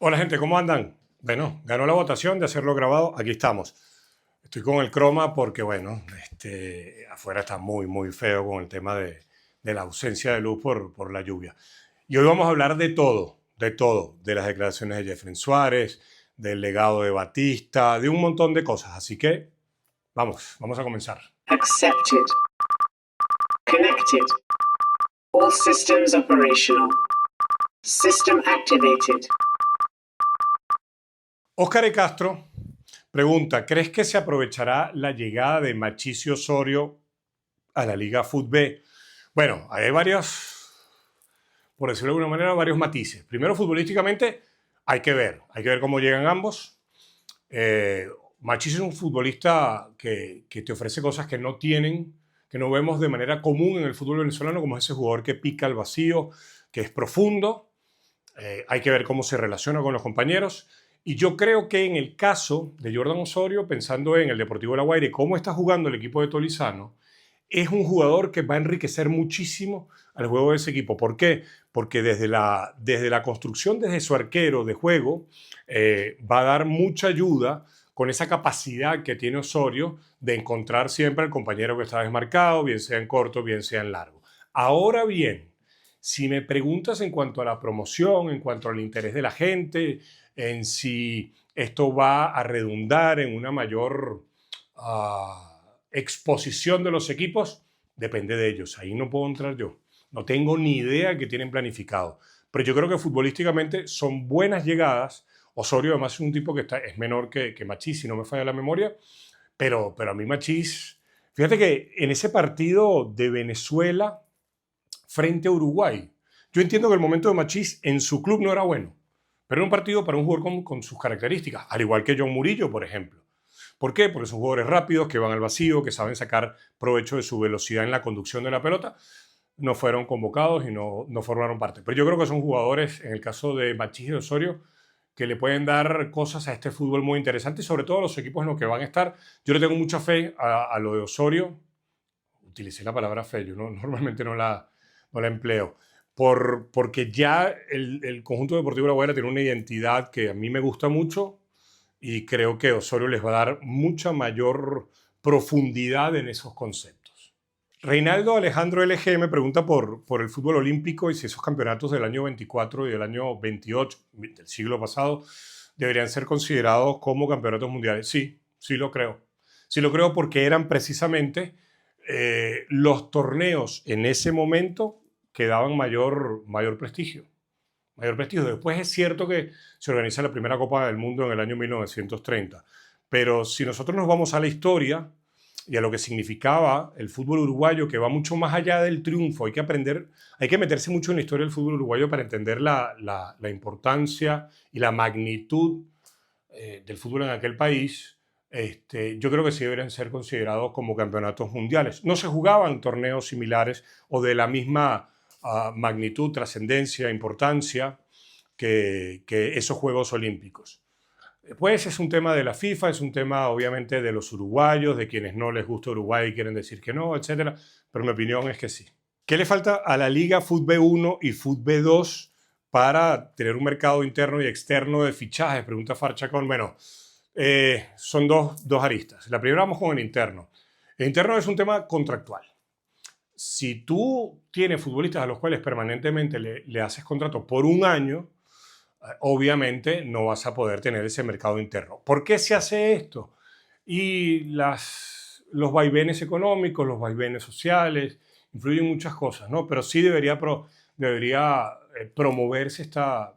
Hola gente, ¿cómo andan? Bueno, ganó la votación de hacerlo grabado, aquí estamos. Estoy con el croma porque, bueno, afuera está muy feo con el tema de la ausencia de luz por la lluvia. Y hoy vamos a hablar de todo, de las declaraciones de Jeffrey Suárez, del legado de Batista, de un montón de cosas. Así que, vamos a comenzar. Accepted. Connected. All systems operational. System activated. Óscar E. Castro pregunta, ¿crees que se aprovechará la llegada de Machicio Osorio a la Liga Fútbol? Bueno, hay por decirlo de alguna manera, varios matices. Primero, futbolísticamente, hay que ver cómo llegan ambos. Machís es un futbolista que te ofrece cosas que no vemos de manera común en el fútbol venezolano, como es ese jugador que pica el vacío, que es profundo. Hay que ver cómo se relaciona con los compañeros. Y yo creo que en el caso de Jordan Osorio, pensando en el Deportivo La Guaira y cómo está jugando el equipo de Tolizano, es un jugador que va a enriquecer muchísimo al juego de ese equipo. ¿Por qué? Porque desde la construcción, desde su arquero de juego, va a dar mucha ayuda con esa capacidad que tiene Osorio de encontrar siempre al compañero que está desmarcado, bien sea en corto, bien sea en largo. Ahora bien, si me preguntas en cuanto a la promoción, en cuanto al interés de la gente, en si esto va a redundar en una mayor exposición de los equipos, depende de ellos. Ahí no puedo entrar yo. No tengo ni idea que tienen planificado. Pero yo creo que futbolísticamente son buenas llegadas. Osorio además es un tipo que es menor que Machís, si no me falla la memoria. Pero a mí Machís, fíjate que en ese partido de Venezuela frente a Uruguay, yo entiendo que el momento de Machís en su club no era bueno, pero era un partido para un jugador con sus características, al igual que John Murillo, por ejemplo. ¿Por qué? Porque son jugadores rápidos, que van al vacío, que saben sacar provecho de su velocidad en la conducción de la pelota. No fueron convocados y no formaron parte. Pero yo creo que son jugadores, en el caso de Machís y Osorio, que le pueden dar cosas a este fútbol muy interesantes, sobre todo a los equipos en los que van a estar. Yo le tengo mucha fe a lo de Osorio. Utilicé la palabra fe, yo normalmente no la empleo. Porque ya el conjunto deportivo de La Guaira tiene una identidad que a mí me gusta mucho y creo que Osorio les va a dar mucha mayor profundidad en esos conceptos. Reinaldo Alejandro LG me pregunta por el fútbol olímpico y si esos campeonatos del año 24 y del año 28 del siglo pasado deberían ser considerados como campeonatos mundiales. Sí, sí lo creo. Sí lo creo porque eran precisamente los torneos en ese momento que daban mayor prestigio. Mayor prestigio. Después es cierto que se organiza la primera Copa del Mundo en el año 1930, pero si nosotros nos vamos a la historia y a lo que significaba el fútbol uruguayo, que va mucho más allá del triunfo, hay que aprender, hay que meterse mucho en la historia del fútbol uruguayo para entender la importancia y la magnitud del fútbol en aquel país. Yo creo que sí deberían ser considerados como campeonatos mundiales. No se jugaban torneos similares o de la misma magnitud, trascendencia, importancia que esos Juegos Olímpicos. Pues es un tema de la FIFA, es un tema obviamente de los uruguayos, de quienes no les gusta Uruguay y quieren decir que no, etcétera. Pero mi opinión es que sí. ¿Qué le falta a la Liga Fútbol 1 y Fútbol 2 para tener un mercado interno y externo de fichajes? Pregunta Farchacón. Bueno, son dos aristas. La primera vamos con el interno. El interno es un tema contractual. Si tú tienes futbolistas a los cuales permanentemente le haces contrato por un año, obviamente no vas a poder tener ese mercado interno. ¿Por qué se hace esto? Y los vaivenes económicos, los vaivenes sociales, influyen muchas cosas, ¿no? Pero sí debería promoverse esta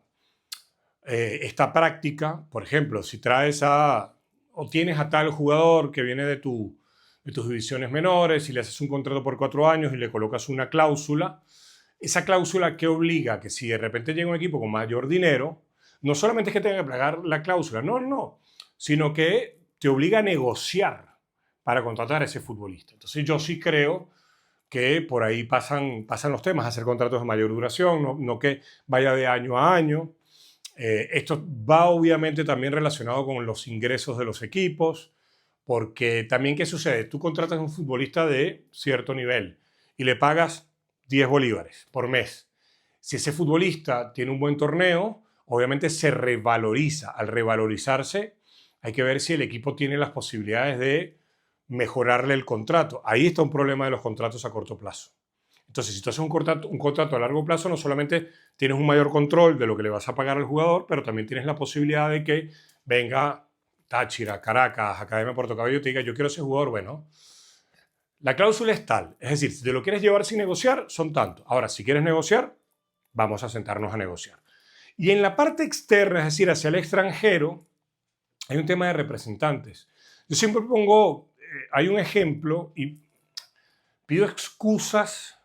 práctica. Por ejemplo, si traes o tienes a tal jugador que viene de tus divisiones menores y le haces un contrato por 4 años y le colocas una cláusula, esa cláusula que obliga que si de repente llega un equipo con mayor dinero, no solamente es que tenga que pagar la cláusula, no, sino que te obliga a negociar para contratar a ese futbolista. Entonces yo sí creo que por ahí pasan los temas, hacer contratos de mayor duración, no que vaya de año a año. Esto va obviamente también relacionado con los ingresos de los equipos, porque también, ¿qué sucede? Tú contratas a un futbolista de cierto nivel y le pagas 10 bolívares por mes. Si ese futbolista tiene un buen torneo obviamente se revaloriza. Al revalorizarse, hay que ver si el equipo tiene las posibilidades de mejorarle el contrato. Ahí está un problema de los contratos a corto plazo. Entonces, si tú haces un contrato a largo plazo, no solamente tienes un mayor control de lo que le vas a pagar al jugador, pero también tienes la posibilidad de que venga Táchira, Caracas, Academia Puerto Cabello y te diga, yo quiero ese jugador. Bueno, la cláusula es tal. Es decir, si te lo quieres llevar sin negociar, son tantos. Ahora, si quieres negociar, vamos a sentarnos a negociar. Y en la parte externa, es decir, hacia el extranjero, hay un tema de representantes. Yo siempre pongo, hay un ejemplo y pido excusas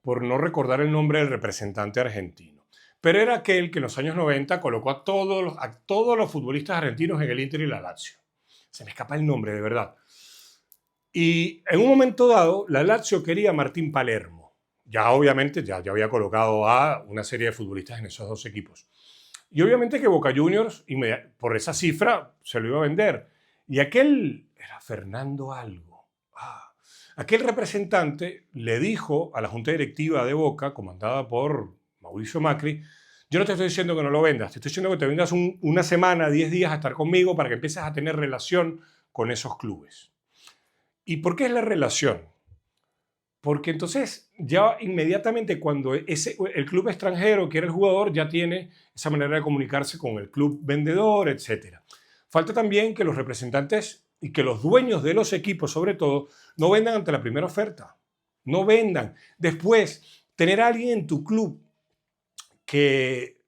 por no recordar el nombre del representante argentino. Pero era aquel que en los años 90 colocó a todos los futbolistas argentinos en el Inter y la Lazio. Se me escapa el nombre, de verdad. Y en un momento dado, la Lazio quería a Martín Palermo. Ya obviamente ya había colocado a una serie de futbolistas en esos dos equipos. Y obviamente que Boca Juniors, por esa cifra, se lo iba a vender. Y aquel era Fernando algo. Aquel representante le dijo a la junta directiva de Boca, comandada por Mauricio Macri, yo no te estoy diciendo que no lo vendas, te estoy diciendo que te vengas una semana, 10 días a estar conmigo para que empieces a tener relación con esos clubes. ¿Y por qué es la relación? Porque entonces ya inmediatamente cuando el club extranjero quiere el jugador ya tiene esa manera de comunicarse con el club vendedor, etc. Falta también que los representantes y que los dueños de los equipos, sobre todo, no vendan ante la primera oferta. No vendan. Después, tener a alguien en tu club que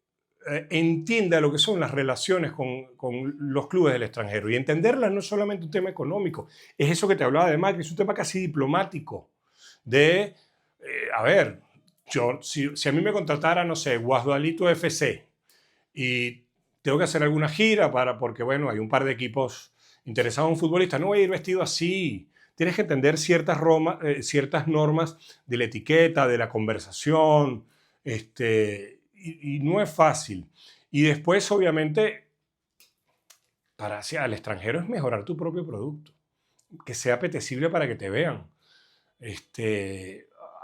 entienda lo que son las relaciones con los clubes del extranjero. Y entenderlas no es solamente un tema económico, es eso que te hablaba de Macri, es un tema casi diplomático. A ver, si a mí me contratara, no sé, Guasdualito FC y tengo que hacer alguna gira porque, bueno, hay un par de equipos interesados en un futbolista, no voy a ir vestido así. Tienes que entender ciertas normas de la etiqueta, de la conversación, y no es fácil. Y después, obviamente, para hacia el extranjero es mejorar tu propio producto, que sea apetecible para que te vean.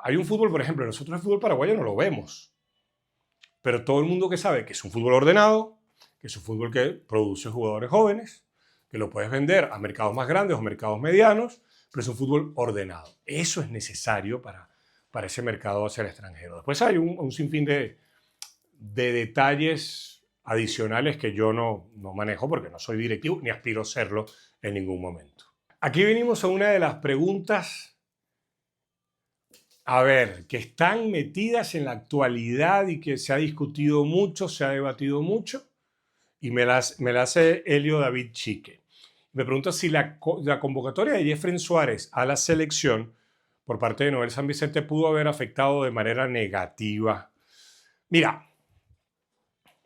Hay un fútbol, por ejemplo, nosotros el fútbol paraguayo no lo vemos, pero todo el mundo que sabe que es un fútbol ordenado, que es un fútbol que produce jugadores jóvenes, que lo puedes vender a mercados más grandes o mercados medianos, pero es un fútbol ordenado. Eso es necesario para ese mercado hacia el extranjero. Después hay un sinfín de detalles adicionales que yo no manejo porque no soy directivo ni aspiro a serlo en ningún momento. Aquí venimos a una de las preguntas, a ver, que están metidas en la actualidad y que se ha discutido mucho, se ha debatido mucho, y me la hace Helio David Chique. Me pregunta si la convocatoria de Jeffrey Suárez a la selección por parte de Noel San Vicente pudo haber afectado de manera negativa. Mira,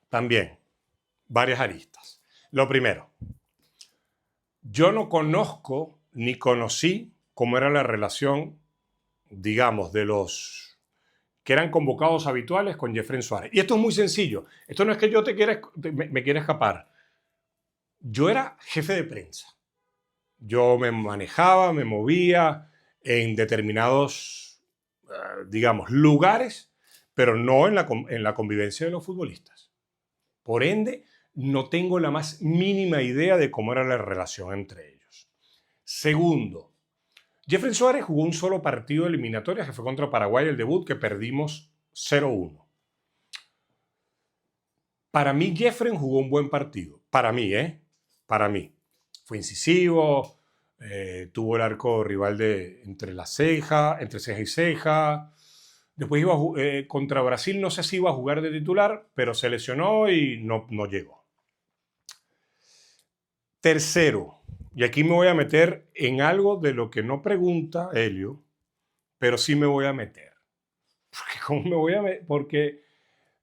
también varias aristas. Lo primero, yo no conozco ni conocí cómo era la relación, digamos, de los que eran convocados habituales con Jeffrey Suárez. Y esto es muy sencillo. Esto no es que yo me quiera escapar. Yo era jefe de prensa. Yo me manejaba, me movía en determinados, digamos, lugares, pero no en la convivencia de los futbolistas. Por ende, no tengo la más mínima idea de cómo era la relación entre ellos. Segundo, Jeffrey Suárez jugó un solo partido de eliminatorias que fue contra Paraguay, el debut, que perdimos 0-1. Para mí, Jeffrey jugó un buen partido. Para mí, Para mí. Fue incisivo, tuvo el arco rival entre ceja y ceja. Después iba contra Brasil, no sé si iba a jugar de titular, pero se lesionó y no llegó. Tercero, y aquí me voy a meter en algo de lo que no pregunta Helio, pero sí me voy a meter. ¿Cómo me voy a meter? Porque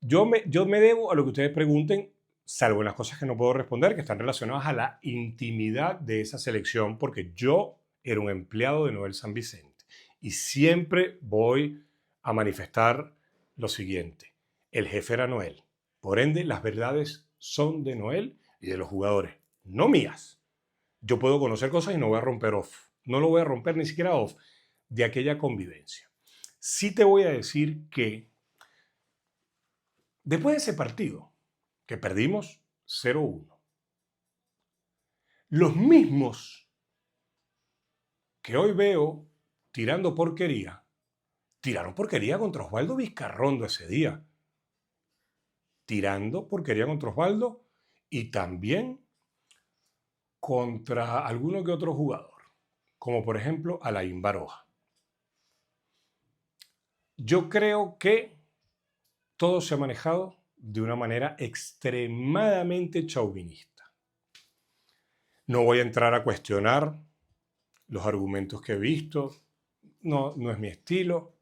yo me debo a lo que ustedes pregunten, salvo en las cosas que no puedo responder, que están relacionadas a la intimidad de esa selección, porque yo era un empleado de Noel San Vicente y siempre voy a manifestar lo siguiente. El jefe era Noel. Por ende, las verdades son de Noel y de los jugadores, no mías. Yo puedo conocer cosas y no voy a romper off. No lo voy a romper ni siquiera off de aquella convivencia. Sí te voy a decir que después de ese partido, que perdimos 0-1. Los mismos que hoy veo tirando porquería, tiraron porquería contra Osvaldo Vizcarrondo ese día. Tirando porquería contra Osvaldo y también contra alguno que otro jugador, como por ejemplo Alain Baroja. Yo creo que todo se ha manejado de una manera extremadamente chauvinista. No voy a entrar a cuestionar los argumentos que he visto, no es mi estilo.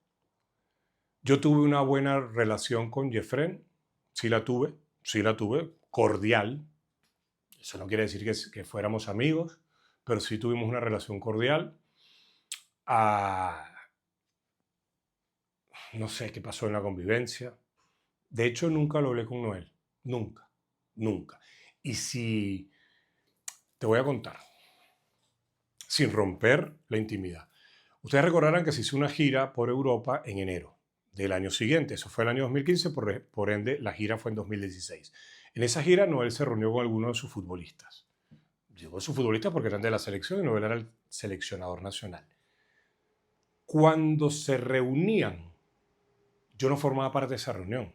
Yo tuve una buena relación con Jeffrén, sí la tuve, cordial. Eso no quiere decir que fuéramos amigos, pero sí tuvimos una relación cordial. No sé qué pasó en la convivencia. De hecho, nunca lo hablé con Noel. Nunca. Y si te voy a contar, sin romper la intimidad. Ustedes recordarán que se hizo una gira por Europa en enero del año siguiente. Eso fue el año 2015, por ende la gira fue en 2016. En esa gira Noel se reunió con algunos de sus futbolistas. Digo sus futbolistas porque eran de la selección y Noel era el seleccionador nacional. Cuando se reunían, yo no formaba parte de esa reunión.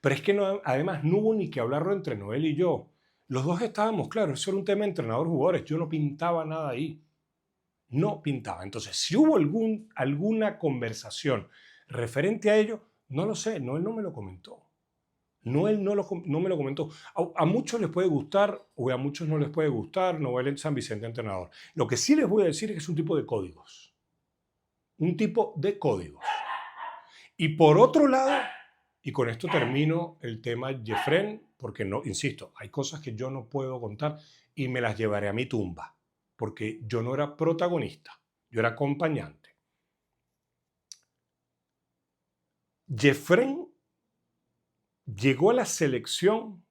Pero es que además no hubo ni que hablarlo entre Noel y yo. Los dos estábamos claros, eso era un tema de entrenador-jugadores. Yo no pintaba nada ahí. No pintaba. Entonces, si hubo alguna conversación referente a ello, no lo sé. Noel no me lo comentó. Noel no me lo comentó. A muchos les puede gustar o a muchos no les puede gustar Noel en San Vicente entrenador. Lo que sí les voy a decir es que es un tipo de códigos. Un tipo de códigos. Y por otro lado, y con esto termino el tema Jeffrén, porque no, insisto, hay cosas que yo no puedo contar y me las llevaré a mi tumba, porque yo no era protagonista, yo era acompañante. Jeffrén llegó a la selección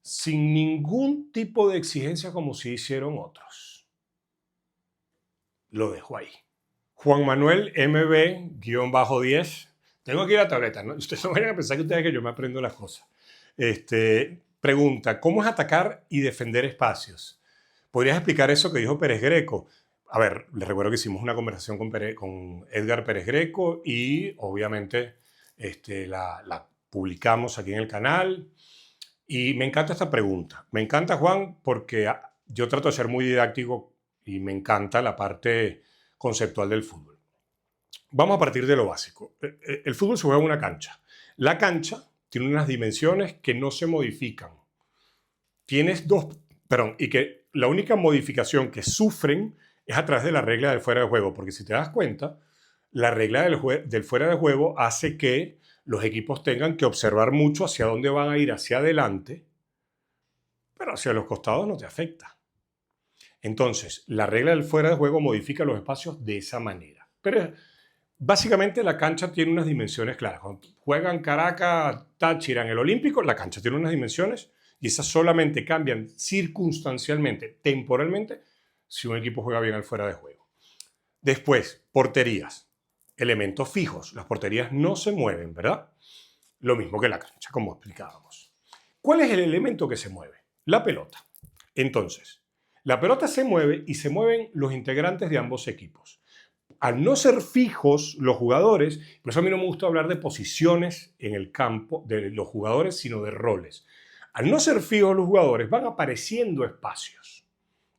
sin ningún tipo de exigencia como si hicieron otros. Lo dejo ahí. Juan Manuel MB-10. Tengo aquí la tableta, ¿no? Ustedes no vayan a pensar que yo me aprendo las cosas. Pregunta, ¿cómo es atacar y defender espacios? ¿Podrías explicar eso que dijo Pérez Greco? A ver, les recuerdo que hicimos una conversación con Edgar Pérez Greco y obviamente la publicamos aquí en el canal. Y me encanta esta pregunta. Me encanta, Juan, porque yo trato de ser muy didáctico y me encanta la parte conceptual del fútbol. Vamos a partir de lo básico. El fútbol se juega en una cancha. La cancha tiene unas dimensiones que no se modifican. Y que la única modificación que sufren es a través de la regla del fuera de juego, porque si te das cuenta, la regla del fuera de juego hace que los equipos tengan que observar mucho hacia dónde van a ir hacia adelante, pero hacia los costados no te afecta. Entonces, la regla del fuera de juego modifica los espacios de esa manera. Pero básicamente la cancha tiene unas dimensiones claras. Cuando juegan Caracas, Táchira en el Olímpico, la cancha tiene unas dimensiones y esas solamente cambian circunstancialmente, temporalmente, si un equipo juega bien al fuera de juego. Después, porterías. Elementos fijos. Las porterías no se mueven, ¿verdad? Lo mismo que la cancha, como explicábamos. ¿Cuál es el elemento que se mueve? La pelota. Entonces, la pelota se mueve y se mueven los integrantes de ambos equipos. Al no ser fijos los jugadores, por eso a mí no me gusta hablar de posiciones en el campo de los jugadores, sino de roles. Al no ser fijos los jugadores, van apareciendo espacios.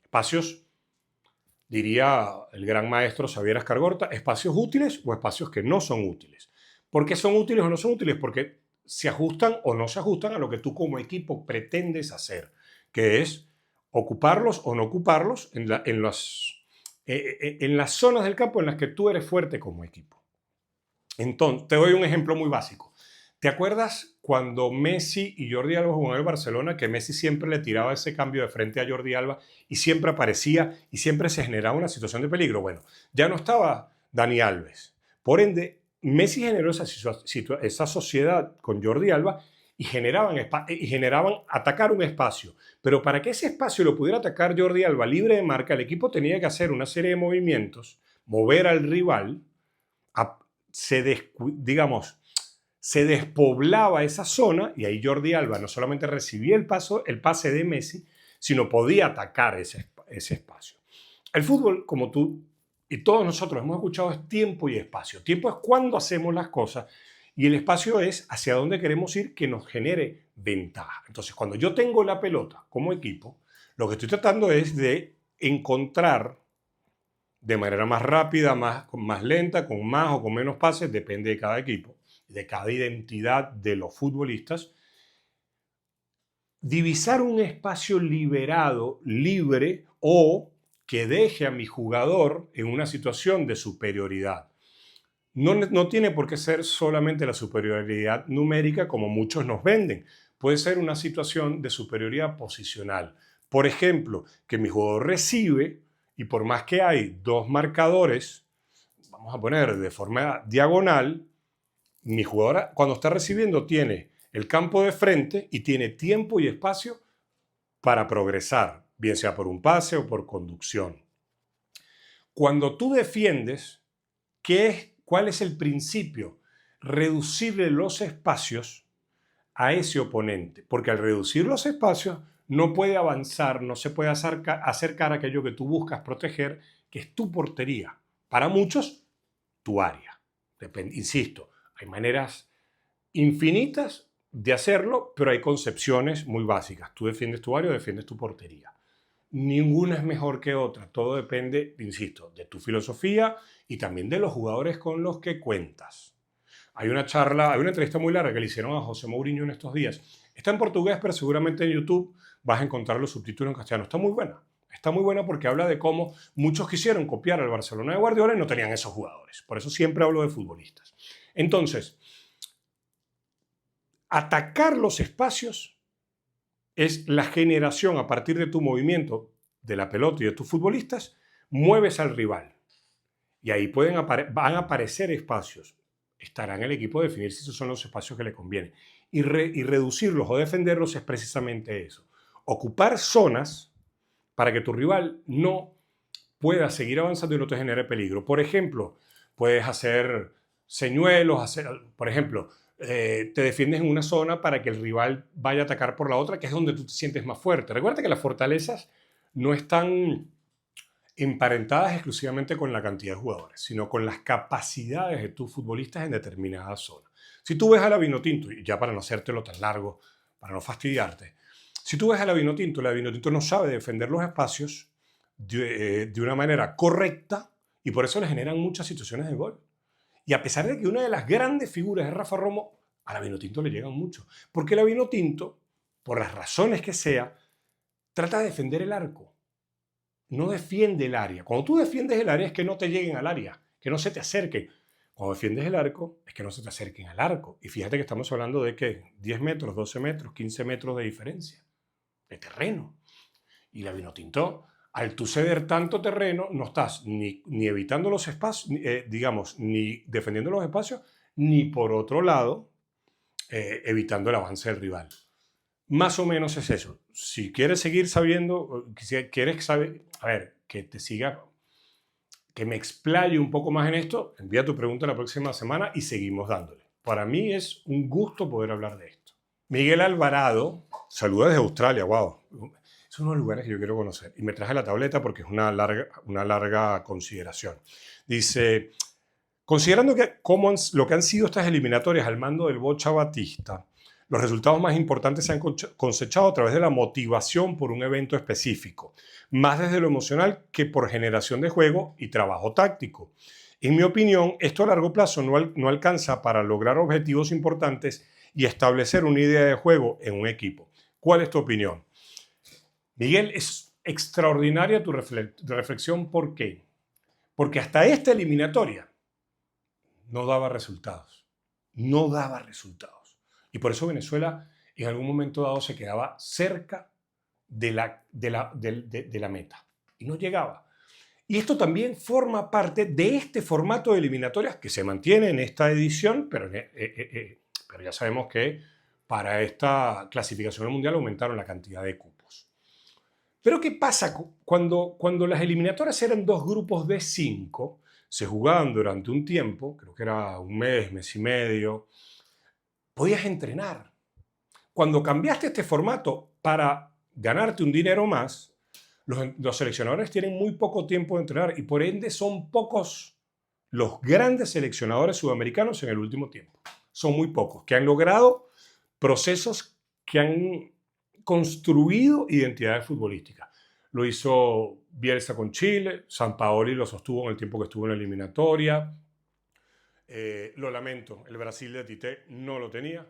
Espacios, diría el gran maestro Xavier Escargorta, espacios útiles o espacios que no son útiles. ¿Por qué son útiles o no son útiles? Porque se ajustan o no se ajustan a lo que tú como equipo pretendes hacer, que es ocuparlos o no ocuparlos en las zonas del campo en las que tú eres fuerte como equipo. Entonces, te doy un ejemplo muy básico. ¿Te acuerdas cuando Messi y Jordi Alba jugaron en el Barcelona, que Messi siempre le tiraba ese cambio de frente a Jordi Alba y siempre aparecía y siempre se generaba una situación de peligro? Bueno, ya no estaba Dani Alves. Por ende, Messi generó esa sociedad con Jordi Alba y generaban atacar un espacio. Pero para que ese espacio lo pudiera atacar Jordi Alba libre de marca, el equipo tenía que hacer una serie de movimientos, mover al rival, se despoblaba esa zona y ahí Jordi Alba no solamente recibía el pase de Messi, sino podía atacar ese espacio. El fútbol, como tú y todos nosotros hemos escuchado, es tiempo y espacio. Tiempo es cuando hacemos las cosas y el espacio es hacia dónde queremos ir que nos genere ventaja. Entonces, cuando yo tengo la pelota como equipo, lo que estoy tratando es de encontrar de manera más rápida, más lenta, con más o con menos pases, depende de cada equipo, de cada identidad de los futbolistas, divisar un espacio liberado, libre o que deje a mi jugador en una situación de superioridad. No tiene por qué ser solamente la superioridad numérica como muchos nos venden. Puede ser una situación de superioridad posicional. Por ejemplo, que mi jugador recibe y por más que hay dos marcadores, vamos a poner de forma diagonal, mi jugador cuando está recibiendo tiene el campo de frente y tiene tiempo y espacio para progresar, bien sea por un pase o por conducción. Cuando tú defiendes, ¿cuál es el principio? Reducirle los espacios a ese oponente, porque al reducir los espacios no puede avanzar, no se puede acercar a aquello que tú buscas proteger, que es tu portería. Para muchos, tu área. Insisto, hay maneras infinitas de hacerlo, pero hay concepciones muy básicas. Tú defiendes tu área o defiendes tu portería. Ninguna es mejor que otra. Todo depende, insisto, de tu filosofía y también de los jugadores con los que cuentas. Hay una entrevista muy larga que le hicieron a José Mourinho en estos días. Está en portugués, pero seguramente en YouTube vas a encontrar los subtítulos en castellano. Está muy buena. Está muy buena porque habla de cómo muchos quisieron copiar al Barcelona de Guardiola y no tenían esos jugadores. Por eso siempre hablo de futbolistas. Entonces, atacar los espacios es la generación a partir de tu movimiento de la pelota y de tus futbolistas, mueves al rival. Y ahí van a aparecer espacios. Estará en el equipo definir si esos son los espacios que le convienen. Y reducirlos o defenderlos es precisamente eso. Ocupar zonas para que tu rival no pueda seguir avanzando y no te genere peligro. Por ejemplo, puedes hacer señuelos, por ejemplo, te defiendes en una zona para que el rival vaya a atacar por la otra, que es donde tú te sientes más fuerte. Recuerda que las fortalezas no están emparentadas exclusivamente con la cantidad de jugadores, sino con las capacidades de tus futbolistas en determinada zona. Si tú ves a la Vinotinto, y ya para no hacértelo tan largo, para no fastidiarte, si tú ves a la Vinotinto no sabe defender los espacios de una manera correcta y por eso le generan muchas situaciones de gol. Y a pesar de que una de las grandes figuras es Rafa Romo, a la Vinotinto le llegan mucho. Porque la Vinotinto, por las razones que sea, trata de defender el arco. No defiende el área. Cuando tú defiendes el área es que no te lleguen al área, que no se te acerquen. Cuando defiendes el arco es que no se te acerquen al arco. Y fíjate que estamos hablando de ¿qué? 10 metros, 12 metros, 15 metros de diferencia de terreno. Y la Vinotinto, al tú ceder tanto terreno, no estás ni evitando los espacios, ni defendiendo los espacios, ni por otro lado, evitando el avance del rival. Más o menos es eso. Si quieres seguir sabiendo, si quieres saber, que te siga, que me explaye un poco más en esto, envía tu pregunta la próxima semana y seguimos dándole. Para mí es un gusto poder hablar de esto. Miguel Alvarado, saluda desde Australia, wow. Es uno de los lugares que yo quiero conocer. Y me traje la tableta porque es una larga consideración. Dice, considerando lo que han sido estas eliminatorias al mando del Bocha Batista, los resultados más importantes se han cosechado a través de la motivación por un evento específico, más desde lo emocional que por generación de juego y trabajo táctico. En mi opinión, esto a largo plazo no alcanza para lograr objetivos importantes y establecer una idea de juego en un equipo. ¿Cuál es tu opinión? Miguel, es extraordinaria tu reflexión. ¿Por qué? Porque hasta esta eliminatoria no daba resultados. No daba resultados. Y por eso Venezuela en algún momento dado se quedaba cerca de la meta. Y no llegaba. Y esto también forma parte de este formato de eliminatorias que se mantiene en esta edición, pero ya sabemos que para esta clasificación mundial aumentaron la cantidad de cupos. Pero ¿qué pasa cuando las eliminatorias eran 2 grupos de 5? Se jugaban durante un tiempo, creo que era un mes y medio, podías entrenar. Cuando cambiaste este formato para ganarte un dinero más, los seleccionadores tienen muy poco tiempo de entrenar y por ende son pocos los grandes seleccionadores sudamericanos en el último tiempo. Son muy pocos, que han logrado procesos que han construido identidades futbolísticas. Lo hizo Bielsa con Chile, Sampaoli lo sostuvo en el tiempo que estuvo en la eliminatoria. Lo lamento, el Brasil de Tite no lo tenía.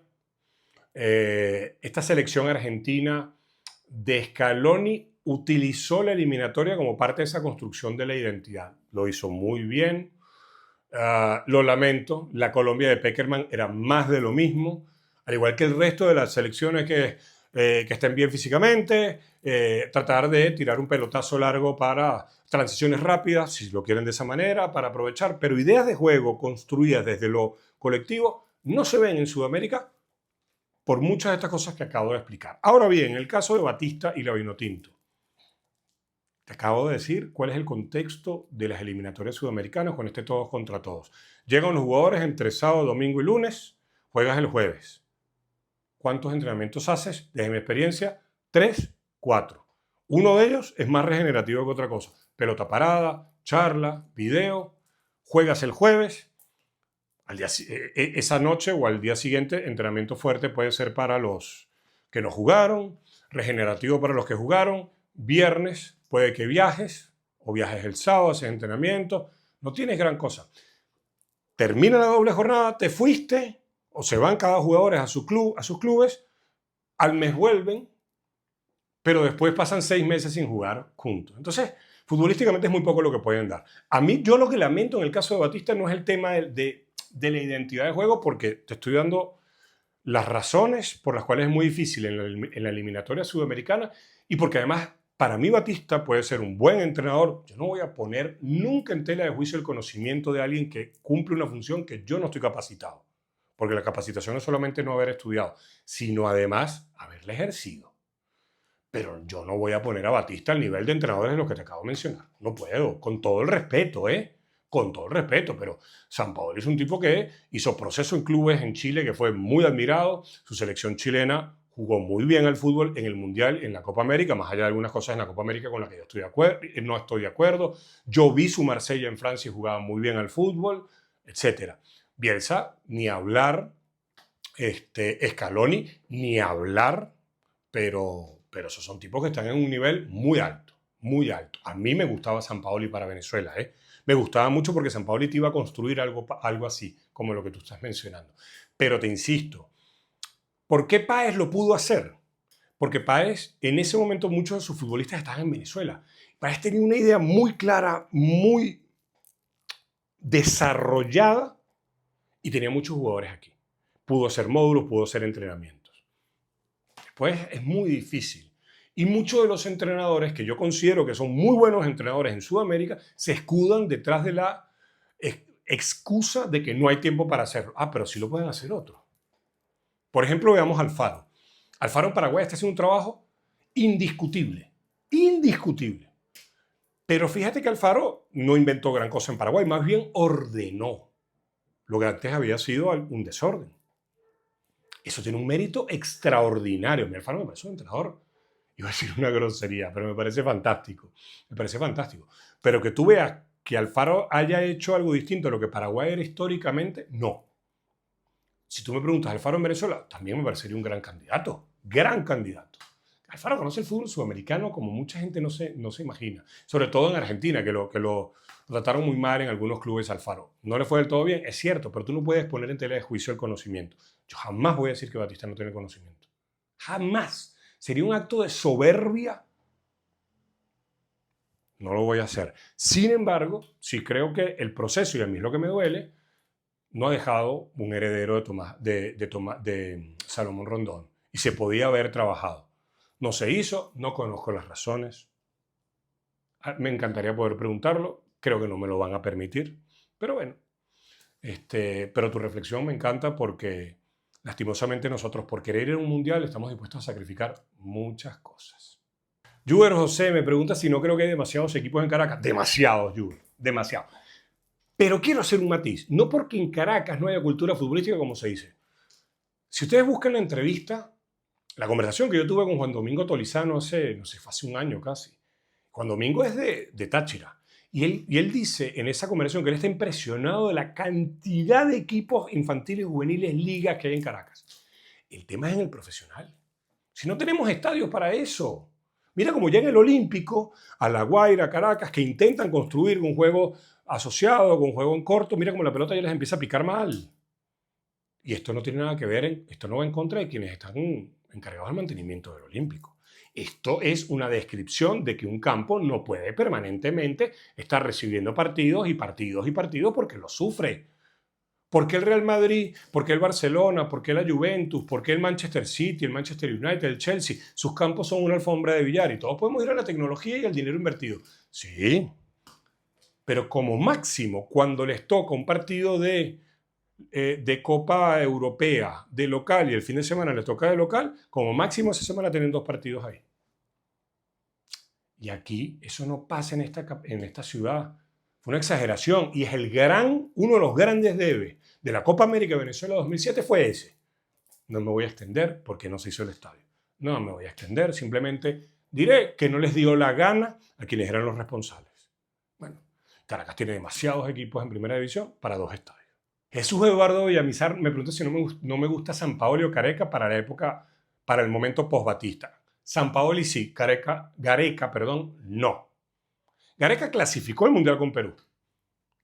Esta selección argentina de Scaloni utilizó la eliminatoria como parte de esa construcción de la identidad. Lo hizo muy bien. Lo lamento, la Colombia de Pekerman era más de lo mismo, al igual que el resto de las selecciones que estén bien físicamente, tratar de tirar un pelotazo largo para transiciones rápidas, si lo quieren de esa manera, para aprovechar, pero ideas de juego construidas desde lo colectivo no se ven en Sudamérica por muchas de estas cosas que acabo de explicar. Ahora bien, el caso de Batista y la Vinotinto. Te acabo de decir cuál es el contexto de las eliminatorias sudamericanas con este todos contra todos. Llegan los jugadores entre sábado, domingo y lunes, juegas el jueves. ¿Cuántos entrenamientos haces? Desde mi experiencia, 3, 4. Uno de ellos es más regenerativo que otra cosa. Pelota parada, charla, video. Juegas el jueves. Esa noche o al día siguiente, entrenamiento fuerte puede ser para los que no jugaron, regenerativo para los que jugaron. Viernes puede que viajes, o viajes el sábado, haces entrenamiento. No tienes gran cosa. Termina la doble jornada, te fuiste, o se van cada jugador a sus clubes, al mes vuelven, pero después pasan 6 meses sin jugar juntos. Entonces, futbolísticamente es muy poco lo que pueden dar. A mí, yo lo que lamento en el caso de Batista no es el tema de la identidad de juego, porque te estoy dando las razones por las cuales es muy difícil en la eliminatoria sudamericana y porque además para mí Batista puede ser un buen entrenador. Yo no voy a poner nunca en tela de juicio el conocimiento de alguien que cumple una función que yo no estoy capacitado, porque la capacitación no es solamente no haber estudiado, sino además haberla ejercido. Pero yo no voy a poner a Batista al nivel de entrenadores de los que te acabo de mencionar. No puedo, con todo el respeto, con todo el respeto, pero Sampaoli es un tipo que hizo proceso en clubes en Chile, que fue muy admirado. Su selección chilena jugó muy bien al fútbol en el Mundial, en la Copa América, más allá de algunas cosas en la Copa América con las que yo no estoy de acuerdo. Yo vi su Marsella en Francia y jugaba muy bien al fútbol, etc. Bielsa, ni hablar. Scaloni, ni hablar, pero esos son tipos que están en un nivel muy alto, muy alto. A mí me gustaba Sampaoli para Venezuela, Me gustaba mucho porque Sampaoli te iba a construir algo así, como lo que tú estás mencionando. Pero te insisto, ¿por qué Páez lo pudo hacer? Porque Páez, en ese momento, muchos de sus futbolistas estaban en Venezuela. Páez tenía una idea muy clara, muy desarrollada y tenía muchos jugadores aquí. Pudo hacer módulos, pudo hacer entrenamientos. Después es muy difícil. Y muchos de los entrenadores, que yo considero que son muy buenos entrenadores en Sudamérica, se escudan detrás de la excusa de que no hay tiempo para hacerlo. Pero sí lo pueden hacer otros. Por ejemplo, veamos a Alfaro. Alfaro en Paraguay está haciendo un trabajo indiscutible. Indiscutible. Pero fíjate que Alfaro no inventó gran cosa en Paraguay, más bien ordenó lo que antes había sido un desorden. Eso tiene un mérito extraordinario. Mi Alfaro me parece un entrenador, iba a decir una grosería, pero me parece fantástico. Me parece fantástico. Pero que tú veas que Alfaro haya hecho algo distinto a lo que Paraguay era históricamente, no. Si tú me preguntas, ¿Alfaro en Venezuela? También me parecería un gran candidato. Gran candidato. Alfaro conoce el fútbol sudamericano como mucha gente no se imagina. Sobre todo en Argentina, que lo trataron muy mal en algunos clubes Alfaro. No le fue del todo bien, es cierto, pero tú no puedes poner en tela de juicio el conocimiento. Yo jamás voy a decir que Batista no tiene conocimiento. Jamás. Sería un acto de soberbia. No lo voy a hacer. Sin embargo, sí creo que el proceso, y a mí es lo que me duele, no ha dejado un heredero de Salomón Rondón. Y se podía haber trabajado. No se hizo, no conozco las razones. Me encantaría poder preguntarlo. Creo que no me lo van a permitir. Pero bueno. Pero tu reflexión me encanta porque lastimosamente nosotros por querer ir a un mundial estamos dispuestos a sacrificar muchas cosas. Juber José me pregunta si no creo que hay demasiados equipos en Caracas. Demasiados, Juber. Demasiados. Pero quiero hacer un matiz. No porque en Caracas no haya cultura futbolística como se dice, Si ustedes buscan la entrevista, la conversación que yo tuve con Juan Domingo Tolizano hace, no sé, fue hace un año casi. Juan Domingo es de Táchira. Y él dice en esa conversación que él está impresionado de la cantidad de equipos infantiles, juveniles, ligas que hay en Caracas. El tema es en el profesional. Si no tenemos estadios para eso. Mira como ya en el Olímpico, a La Guaira, Caracas, que intentan construir un juego asociado, con un juego en corto, mira como la pelota ya les empieza a picar mal. Y esto no tiene nada que ver, esto no va en contra de quienes están encargados del mantenimiento del Olímpico. Esto es una descripción de que un campo no puede permanentemente estar recibiendo partidos y partidos y partidos porque lo sufre. ¿Por qué el Real Madrid? ¿Por qué el Barcelona? ¿Por qué la Juventus? ¿Por qué el Manchester City, el Manchester United, el Chelsea? Sus campos son una alfombra de billar y todos podemos ir a la tecnología y al dinero invertido. Sí, pero como máximo, cuando les toca un partido de Copa Europea, de local, y el fin de semana les toca de local, como máximo esa semana tienen 2 partidos ahí. Y aquí eso no pasa en esta ciudad. Fue una exageración y es uno de los grandes debes de la Copa América de Venezuela 2007 fue ese. No me voy a extender porque no se hizo el estadio. No me voy a extender, simplemente diré que no les dio la gana a quienes eran los responsables. Bueno, Caracas tiene demasiados equipos en primera división para 2 estadios. Jesús Eduardo Villamizar me pregunta si no me gusta Sampaoli o Careca para la época, para el momento post-Batista. Sampaoli sí, Gareca, perdón, no. Gareca clasificó el Mundial con Perú.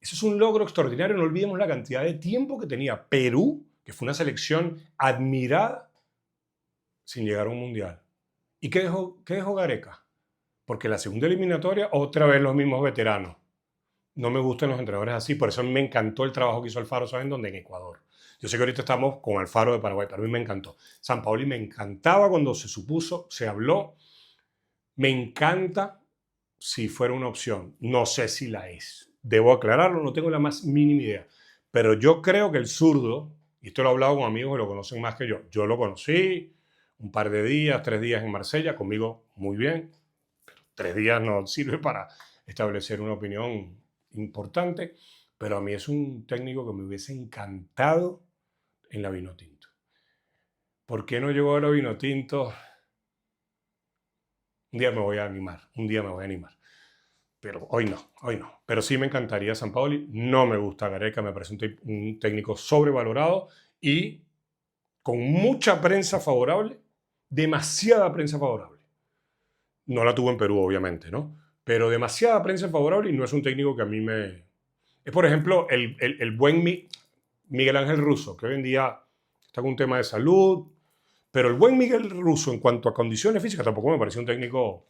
Eso es un logro extraordinario. No olvidemos la cantidad de tiempo que tenía Perú, que fue una selección admirada, sin llegar a un Mundial. ¿Y qué dejó Gareca? Porque la segunda eliminatoria, otra vez los mismos veteranos. No me gustan los entrenadores así. Por eso me encantó el trabajo que hizo Alfaro, ¿saben dónde? En Ecuador. Yo sé que ahorita estamos con Alfaro de Paraguay, pero a mí me encantó. Sampaoli me encantaba cuando se supuso, se habló. Me encanta si fuera una opción. No sé si la es. Debo aclararlo, no tengo la más mínima idea. Pero yo creo que el zurdo, y esto lo he hablado con amigos que lo conocen más que yo lo conocí un par de días, 3 días en Marsella, conmigo muy bien, pero 3 días no sirve para establecer una opinión importante, pero a mí es un técnico que me hubiese encantado en la Vinotinto. ¿Por qué no llegó a la Vinotinto? Un día me voy a animar, pero hoy no. Pero sí me encantaría Sampaoli. No me gusta Gareca, me parece un técnico sobrevalorado y con mucha prensa favorable, demasiada prensa favorable. No la tuvo en Perú, obviamente, ¿no? Pero demasiada prensa favorable y no es un técnico que a mí me... Es, por ejemplo, el buen Miguel Ángel Russo, que hoy en día está con un tema de salud, pero el buen Miguel Russo en cuanto a condiciones físicas tampoco me pareció un técnico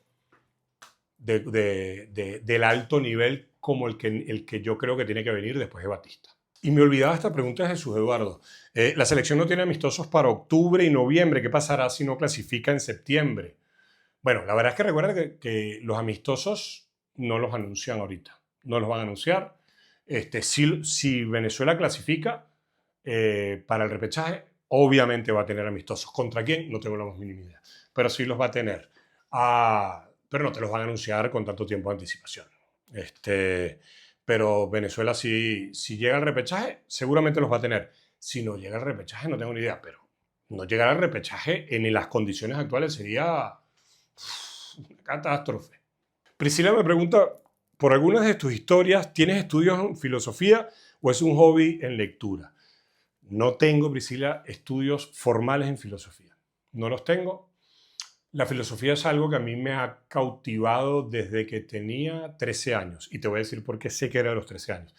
del alto nivel como el que yo creo que tiene que venir después de Batista. Y me olvidaba esta pregunta de Jesús Eduardo. La selección no tiene amistosos para octubre y noviembre. ¿Qué pasará si no clasifica en septiembre? Bueno, la verdad es que recuerda que los amistosos no los anuncian ahorita. No los van a anunciar. Si Venezuela clasifica para el repechaje, obviamente va a tener amistosos. ¿Contra quién? No tengo la más mínima idea. Pero sí los va a tener. Pero no te los van a anunciar con tanto tiempo de anticipación. Pero Venezuela, si llega al repechaje, seguramente los va a tener. Si no llega al repechaje, no tengo ni idea, pero no llegar al repechaje en las condiciones actuales sería una catástrofe. Priscila me pregunta, por algunas de tus historias, ¿tienes estudios en filosofía o es un hobby en lectura? No tengo, Priscila, estudios formales en filosofía. No los tengo. La filosofía es algo que a mí me ha cautivado desde que tenía 13 años. Y te voy a decir por qué sé que era de los 13 años.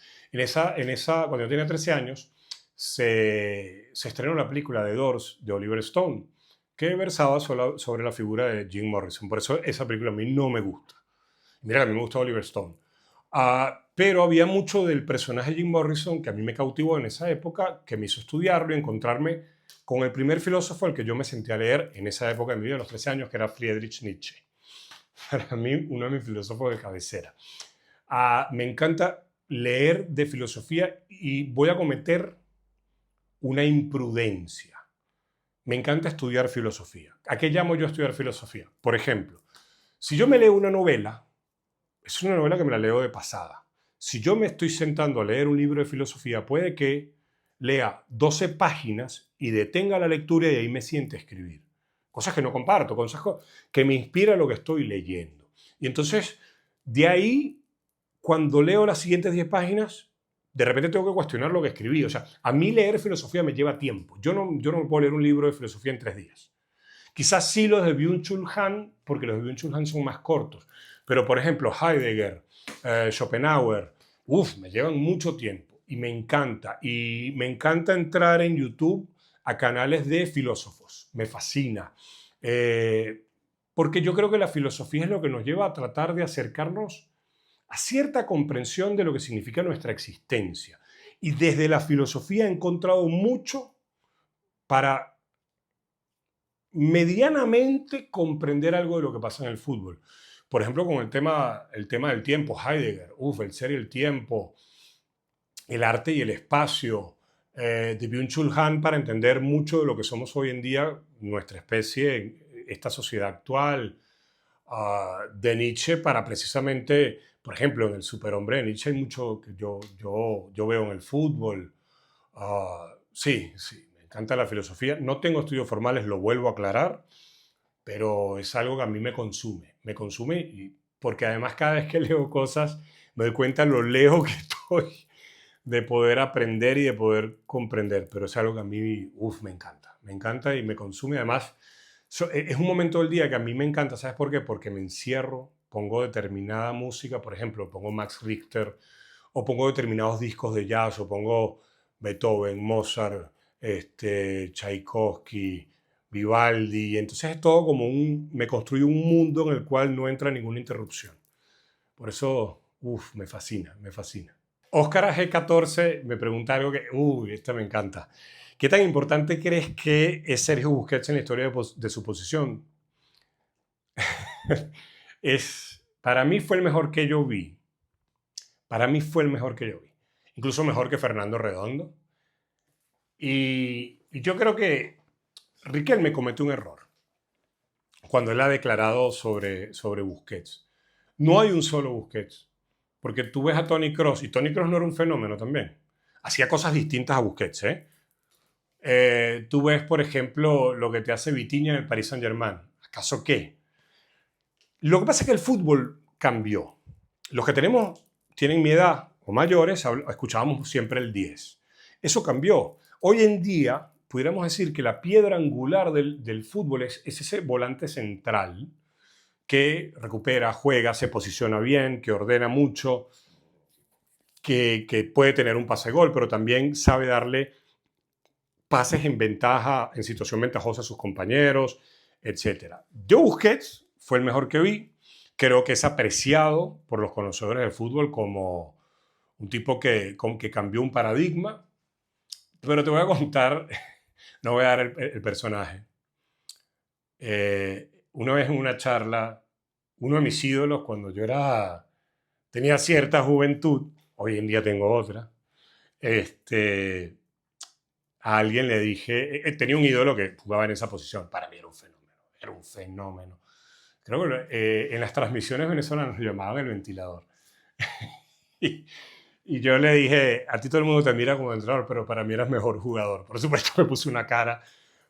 Cuando yo tenía 13 años, se estrenó la película de Doors de Oliver Stone, que versaba sobre la figura de Jim Morrison. Por eso esa película a mí no me gusta. Mira que a mí me gusta Oliver Stone. Pero había mucho del personaje de Jim Morrison que a mí me cautivó en esa época, que me hizo estudiarlo y encontrarme con el primer filósofo al que yo me senté a leer en esa época de mi vida, a los 13 años, que era Friedrich Nietzsche. Para mí, uno de mis filósofos de cabecera. Me encanta leer de filosofía y voy a cometer una imprudencia. Me encanta estudiar filosofía. ¿A qué llamo yo a estudiar filosofía? Por ejemplo, si yo me leo una novela, es una novela que me la leo de pasada. Si yo me estoy sentando a leer un libro de filosofía, puede que lea 12 páginas y detenga la lectura y ahí me siente a escribir. Cosas que no comparto, cosas que me inspira lo que estoy leyendo. Y entonces, de ahí, cuando leo las siguientes 10 páginas, de repente tengo que cuestionar lo que escribí. O sea, a mí leer filosofía me lleva tiempo. Yo no me puedo leer un libro de filosofía en 3 días. Quizás sí los de Byung-Chul Han, porque los de Byung-Chul Han son más cortos. Pero, por ejemplo, Heidegger, Schopenhauer, me llevan mucho tiempo y me encanta. Y me encanta entrar en YouTube a canales de filósofos. Me fascina. Porque yo creo que la filosofía es lo que nos lleva a tratar de acercarnos a cierta comprensión de lo que significa nuestra existencia. Y desde la filosofía he encontrado mucho para medianamente comprender algo de lo que pasa en el fútbol. Por ejemplo, con el tema del tiempo, Heidegger, el ser y el tiempo, el arte y el espacio, de Byung-Chul Han, para entender mucho de lo que somos hoy en día, nuestra especie, esta sociedad actual, de Nietzsche, para precisamente, por ejemplo, en el superhombre de Nietzsche hay mucho que yo veo en el fútbol. Sí, me encanta la filosofía. No tengo estudios formales, lo vuelvo a aclarar, pero es algo que a mí me consume y porque además cada vez que leo cosas me doy cuenta lo lejos que estoy de poder aprender y de poder comprender, pero es algo que a mí, me encanta y me consume. Además, es un momento del día que a mí me encanta, ¿sabes por qué? Porque me encierro, pongo determinada música, por ejemplo, pongo Max Richter, o pongo determinados discos de jazz, o pongo Beethoven, Mozart, Tchaikovsky, Vivaldi, y entonces es todo como me construye un mundo en el cual no entra ninguna interrupción. Por eso, me fascina, me fascina. Óscar G14 me pregunta algo que, esta me encanta. ¿Qué tan importante crees que es Sergio Busquets en la historia de su posición? Para mí fue el mejor que yo vi. Para mí fue el mejor que yo vi. Incluso mejor que Fernando Redondo. Y yo creo que Riquelme cometió un error cuando él ha declarado sobre Busquets. No hay un solo Busquets. Porque tú ves a Toni Kroos, y Toni Kroos no era un fenómeno también. Hacía cosas distintas a Busquets, tú ves, por ejemplo, lo que te hace Vitinha en el Paris Saint-Germain. ¿Acaso qué? Lo que pasa es que el fútbol cambió. Los que tienen mi edad o mayores, escuchábamos siempre el 10. Eso cambió. Hoy en día, pudiéramos decir que la piedra angular del fútbol es ese volante central que recupera, juega, se posiciona bien, que ordena mucho, que puede tener un pase-gol, pero también sabe darle pases en ventaja, en situación ventajosa a sus compañeros, etc. Yo Busquets fue el mejor que vi. Creo que es apreciado por los conocedores del fútbol como un tipo que cambió un paradigma. Pero te voy a contar, no voy a dar el personaje. Una vez en una charla, uno de mis ídolos, cuando yo tenía cierta juventud, hoy en día tengo otra, a alguien le dije, tenía un ídolo que jugaba en esa posición, para mí era un fenómeno. Creo que en las transmisiones venezolanas nos llamaban el ventilador. y yo le dije, a ti todo el mundo te mira como entrenador, pero para mí eras mejor jugador. Por supuesto me puse una cara,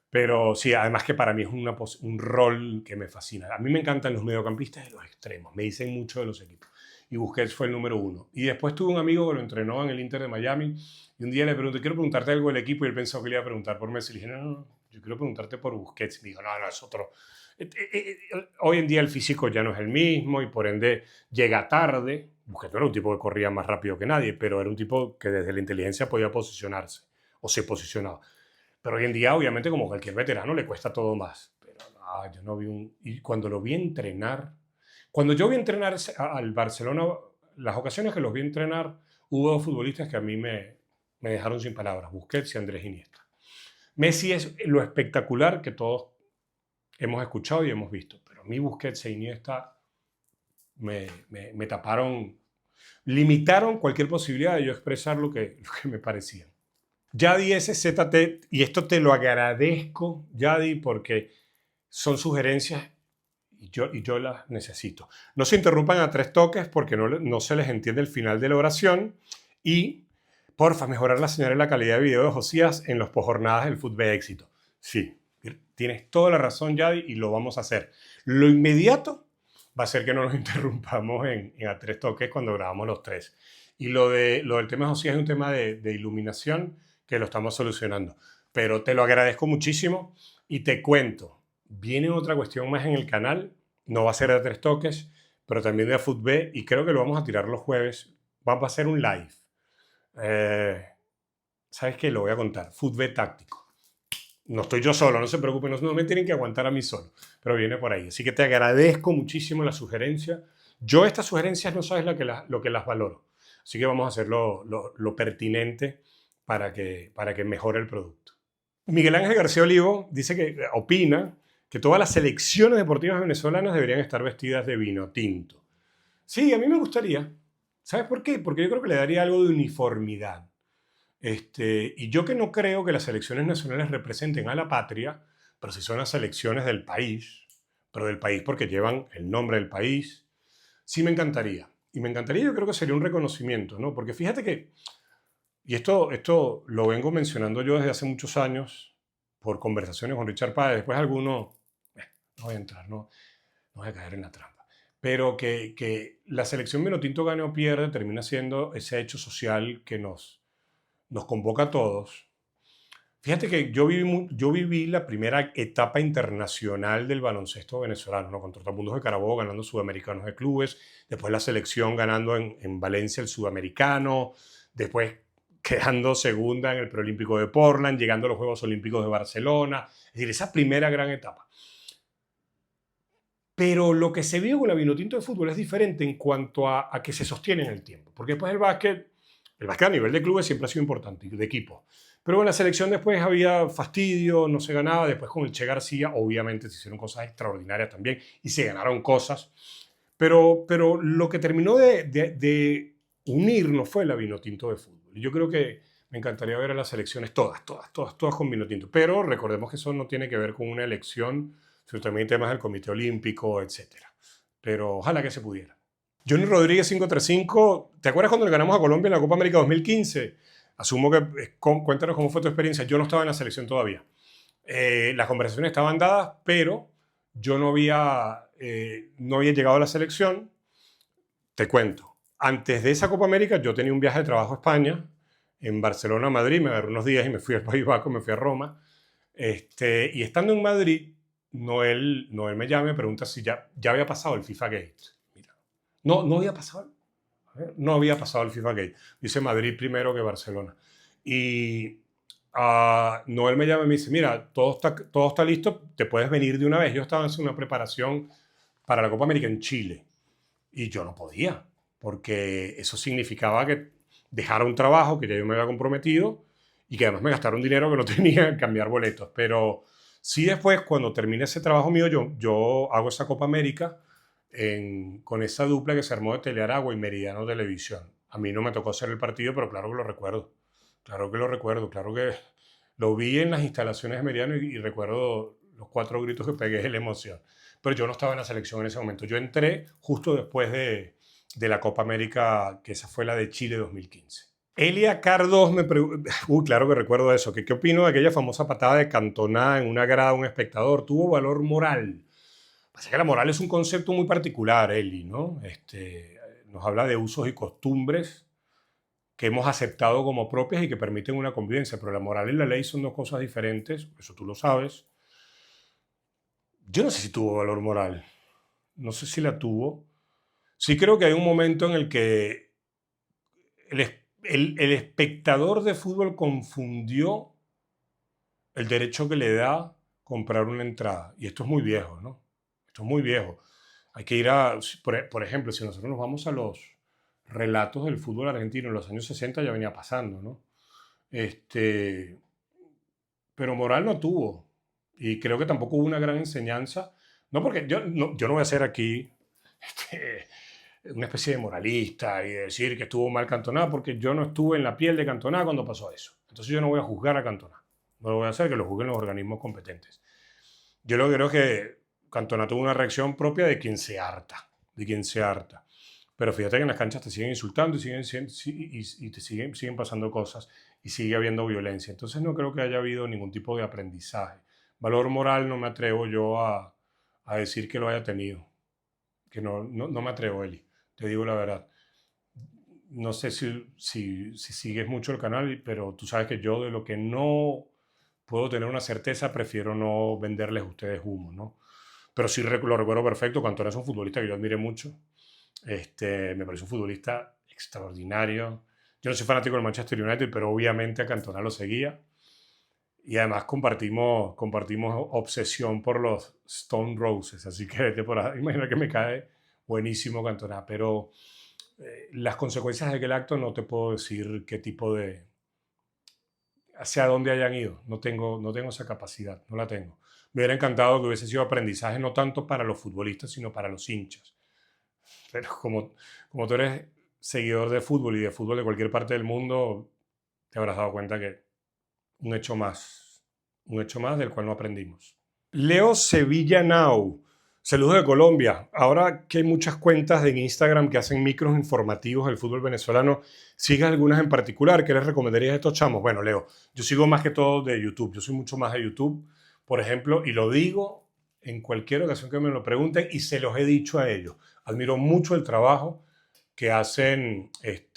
pero sí, además que para mí es un rol que me fascina. A mí me encantan los mediocampistas y los extremos, me dicen mucho de los equipos. Y Busquets fue el número 1. Y después tuve un amigo que lo entrenó en el Inter de Miami y un día le pregunté, quiero preguntarte algo del equipo, y él pensó que le iba a preguntar por Messi. Le dije, no, yo quiero preguntarte por Busquets. Y me dijo, no, es otro. Hoy en día el físico ya no es el mismo y por ende llega tarde. Busquets no era un tipo que corría más rápido que nadie, pero era un tipo que desde la inteligencia podía posicionarse o se posicionaba. Pero hoy en día, obviamente, como cualquier veterano, le cuesta todo más. Pero no, yo no vi Y cuando lo vi entrenar, cuando yo vi entrenar al Barcelona, las ocasiones que los vi entrenar, hubo dos futbolistas que a mí me dejaron sin palabras, Busquets y Andrés Iniesta. Messi es lo espectacular que todos hemos escuchado y hemos visto, pero a mí Busquets e Iniesta me taparon, limitaron cualquier posibilidad de yo expresar lo que me parecía. Yadi SZT, y esto te lo agradezco, Yadi, porque son sugerencias y yo las necesito. No se interrumpan a 3 toques porque no se les entiende el final de la oración. Y Porfa, mejorar la señal y la calidad de video de Josías en los posjornadas del Fútbol de Éxito. Sí, tienes toda la razón, Yadi, y lo vamos a hacer. Lo inmediato va a ser que no nos interrumpamos en A Tres Toques cuando grabamos los tres. Y lo del tema de Josías es un tema de iluminación que lo estamos solucionando. Pero te lo agradezco muchísimo y te cuento, viene otra cuestión más en el canal, no va a ser de A Tres Toques, pero también de Fútbol, y creo que lo vamos a tirar los jueves. Vamos a hacer un live. ¿Sabes qué? Lo voy a contar. Fútbol táctico. No estoy yo solo, no se preocupen, no me tienen que aguantar a mí solo, pero viene por ahí. Así que te agradezco muchísimo la sugerencia. Yo estas sugerencias no sabes lo que las valoro. Así que vamos a hacer lo pertinente para que mejore el producto. Miguel Ángel García Olivo dice que opina que todas las selecciones deportivas venezolanas deberían estar vestidas de vino tinto. Sí, a mí me gustaría. ¿Sabes por qué? Porque yo creo que le daría algo de uniformidad. Y yo que no creo que las selecciones nacionales representen a la patria, pero si son las selecciones del país, pero del país porque llevan el nombre del país, sí me encantaría. Y me encantaría, yo creo que sería un reconocimiento, ¿no? Porque fíjate que, y esto lo vengo mencionando yo desde hace muchos años, por conversaciones con Richard Páez, después alguno, no voy a entrar, no voy a caer en la trampa, pero que la selección Vinotinto gane o pierde termina siendo ese hecho social que nos convoca a todos. Fíjate que yo viví la primera etapa internacional del baloncesto venezolano, ¿no? Con Trotamundos de Carabobo ganando Sudamericanos de Clubes, después la selección ganando en Valencia el Sudamericano, después quedando segunda en el Preolímpico de Portland, llegando a los Juegos Olímpicos de Barcelona. Es decir, esa primera gran etapa. Pero lo que se vio con la Vinotinto de fútbol es diferente en cuanto a que se sostiene en el tiempo. Porque después el básquet a nivel de clubes siempre ha sido importante, de equipo. Pero en la selección después había fastidio, no se ganaba. Después con el Che García, obviamente se hicieron cosas extraordinarias también y se ganaron cosas. Pero lo que terminó de unirnos fue la Vinotinto de fútbol. Y yo creo que me encantaría ver a las selecciones todas con Vinotinto. Pero recordemos que eso no tiene que ver con una elección, sino también temas del Comité Olímpico, etc. Pero ojalá que se pudiera. Johnny Rodríguez 535, ¿te acuerdas cuando le ganamos a Colombia en la Copa América 2015? Asumo que cuéntanos cómo fue tu experiencia. Yo no estaba en la selección todavía. Las conversaciones estaban dadas, pero yo no había llegado a la selección. Te cuento. Antes de esa Copa América yo tenía un viaje de trabajo a España, en Barcelona, Madrid. Me agarré unos días y me fui al País Vasco, me fui a Roma. Y estando en Madrid, Noel me llama y me pregunta si ya había pasado el FIFA Gate. No había pasado. No había pasado el FIFA Gate. Dice Madrid primero que Barcelona. Y Noel me llama y me dice, mira, todo está listo, te puedes venir de una vez. Yo estaba haciendo una preparación para la Copa América en Chile. Y yo no podía, porque eso significaba que dejara un trabajo que ya yo me había comprometido y que además me gastaron dinero que no tenía en cambiar boletos. Pero sí después, cuando termine ese trabajo mío, yo hago esa Copa América con esa dupla que se armó de Telearagua y Meridiano Televisión. A mí no me tocó hacer el partido, pero claro que lo recuerdo. Claro que lo recuerdo. Claro que lo vi en las instalaciones de Meridiano y recuerdo los 4 gritos que pegué de la emoción. Pero yo no estaba en la selección en ese momento. Yo entré justo después de la Copa América, que esa fue la de Chile 2015. Elia Cardos me pregunta, claro que recuerdo eso, ¿qué opino de aquella famosa patada de Cantona en una grada a un espectador? ¿Tuvo valor moral? Pasa que la moral es un concepto muy particular, Eli, ¿no? Nos habla de usos y costumbres que hemos aceptado como propias y que permiten una convivencia, pero la moral y la ley son dos cosas diferentes, eso tú lo sabes. Yo no sé si tuvo valor moral, no sé si la tuvo. Sí creo que hay un momento en el que el espectador de fútbol confundió el derecho que le da comprar una entrada. Y esto es muy viejo, ¿no? Esto es muy viejo. Hay que ir por ejemplo, si nosotros nos vamos a los relatos del fútbol argentino en los años 60 ya venía pasando, ¿no? Pero moral no tuvo. Y creo que tampoco hubo una gran enseñanza. No porque yo no voy a ser aquí una especie de moralista y decir que estuvo mal Cantona, porque yo no estuve en la piel de Cantona cuando pasó eso. Entonces yo no voy a juzgar a Cantona. No lo voy a hacer, que lo juzguen los organismos competentes. Yo lo que creo es que Cantona tuvo una reacción propia de quien se harta. Pero fíjate que en las canchas te siguen insultando y te siguen pasando cosas y sigue habiendo violencia. Entonces no creo que haya habido ningún tipo de aprendizaje. Valor moral no me atrevo yo a decir que lo haya tenido. Que no me atrevo, Eli. Te digo la verdad. No sé si sigues mucho el canal, pero tú sabes que yo de lo que no puedo tener una certeza, prefiero no venderles a ustedes humo, ¿no? Pero sí lo recuerdo perfecto. Cantona es un futbolista que yo admiré mucho. Me parece un futbolista extraordinario. Yo no soy fanático del Manchester United, pero obviamente a Cantona lo seguía. Y además compartimos obsesión por los Stone Roses. Así que vete por ahí, imagina que me cae buenísimo Cantona. Pero las consecuencias de aquel acto no te puedo decir qué tipo de... hacia dónde hayan ido. No tengo esa capacidad, no la tengo. Me hubiera encantado que hubiese sido aprendizaje no tanto para los futbolistas, sino para los hinchas. Pero como tú eres seguidor de fútbol y de fútbol de cualquier parte del mundo, te habrás dado cuenta que un hecho más del cual no aprendimos. Leo Sevilla Now. Saludos de Colombia. Ahora que hay muchas cuentas en Instagram que hacen micros informativos del fútbol venezolano, ¿sigues algunas en particular? ¿Qué les recomendarías a estos chamos? Bueno, Leo, yo sigo más que todo de YouTube. Yo soy mucho más de YouTube, por ejemplo, y lo digo en cualquier ocasión que me lo pregunten y se los he dicho a ellos. Admiro mucho el trabajo que hacen estos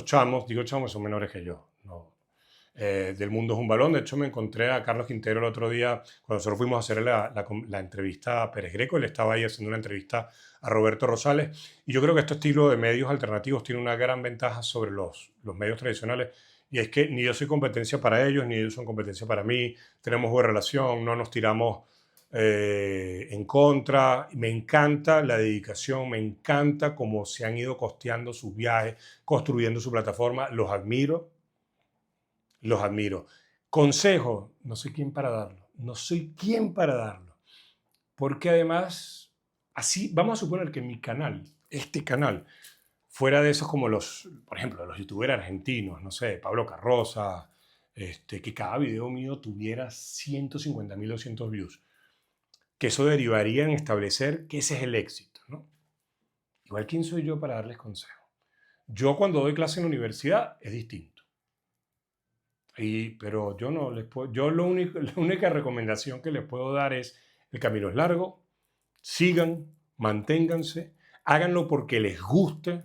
chamos, digo chamos, son menores que yo, no, del mundo es un balón. De hecho, me encontré a Carlos Quintero el otro día, cuando nosotros fuimos a hacer la entrevista a Pérez Greco. Él estaba ahí haciendo una entrevista a Roberto Rosales. Y yo creo que este estilo de medios alternativos tiene una gran ventaja sobre los medios tradicionales. Y es que ni yo soy competencia para ellos, ni ellos son competencia para mí. Tenemos buena relación, no nos tiramos en contra. Me encanta la dedicación, me encanta cómo se han ido costeando sus viajes, construyendo su plataforma. Los admiro. Los admiro. Consejo, no soy quien para darlo. No soy quien para darlo. Porque además, así, vamos a suponer que mi canal, este canal, fuera de esos como por ejemplo, los youtubers argentinos, no sé, Pablo Carroza, que cada video mío tuviera 150.000, 200 views. Que eso derivaría en establecer que ese es el éxito, ¿no? Igual, ¿quién soy yo para darles consejo? Yo cuando doy clase en la universidad es distinto. Pero yo no les puedo, la única recomendación que les puedo dar es: el camino es largo, sigan, manténganse, háganlo porque les guste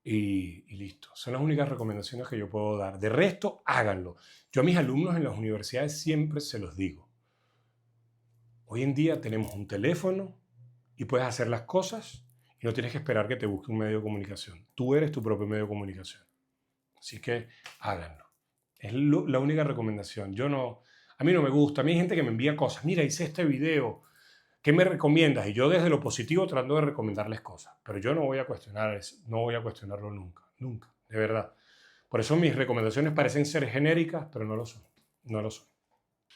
y listo. Son las únicas recomendaciones que yo puedo dar. De resto, háganlo. Yo a mis alumnos en las universidades siempre se los digo. Hoy en día tenemos un teléfono y puedes hacer las cosas y no tienes que esperar que te busque un medio de comunicación. Tú eres tu propio medio de comunicación. Así que háganlo. Es la única recomendación. A mí no me gusta. A mí hay gente que me envía cosas. Mira, hice este video. ¿Qué me recomiendas? Y yo desde lo positivo tratando de recomendarles cosas. Pero yo no voy a cuestionar eso. No voy a cuestionarlo nunca. Nunca. De verdad. Por eso mis recomendaciones parecen ser genéricas, pero no lo son. No lo son.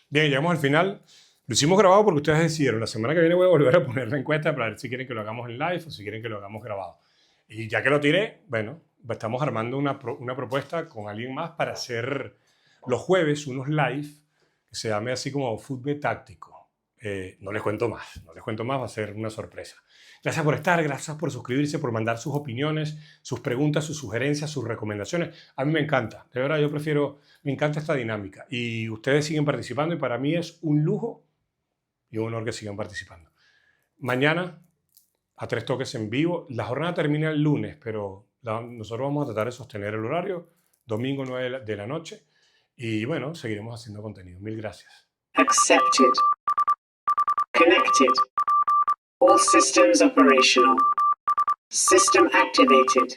Bien, llegamos al final. Lo hicimos grabado porque ustedes decidieron. La semana que viene voy a volver a poner la encuesta para ver si quieren que lo hagamos en live o si quieren que lo hagamos grabado. Y ya que lo tiré, bueno, estamos armando una propuesta con alguien más para hacer los jueves unos live que se llame así como Fútbol Táctico. No les cuento más, va a ser una sorpresa. Gracias por estar, gracias por suscribirse, por mandar sus opiniones, sus preguntas, sus sugerencias, sus recomendaciones. A mí me encanta, de verdad me encanta esta dinámica. Y ustedes siguen participando y para mí es un lujo y un honor que sigan participando. Mañana, a 3 toques en vivo. La jornada termina el lunes, pero nosotros vamos a tratar de sostener el horario. Domingo 9 de la noche. Y bueno, seguiremos haciendo contenido. Mil gracias. Accepted. Connected. All systems operational. System activated.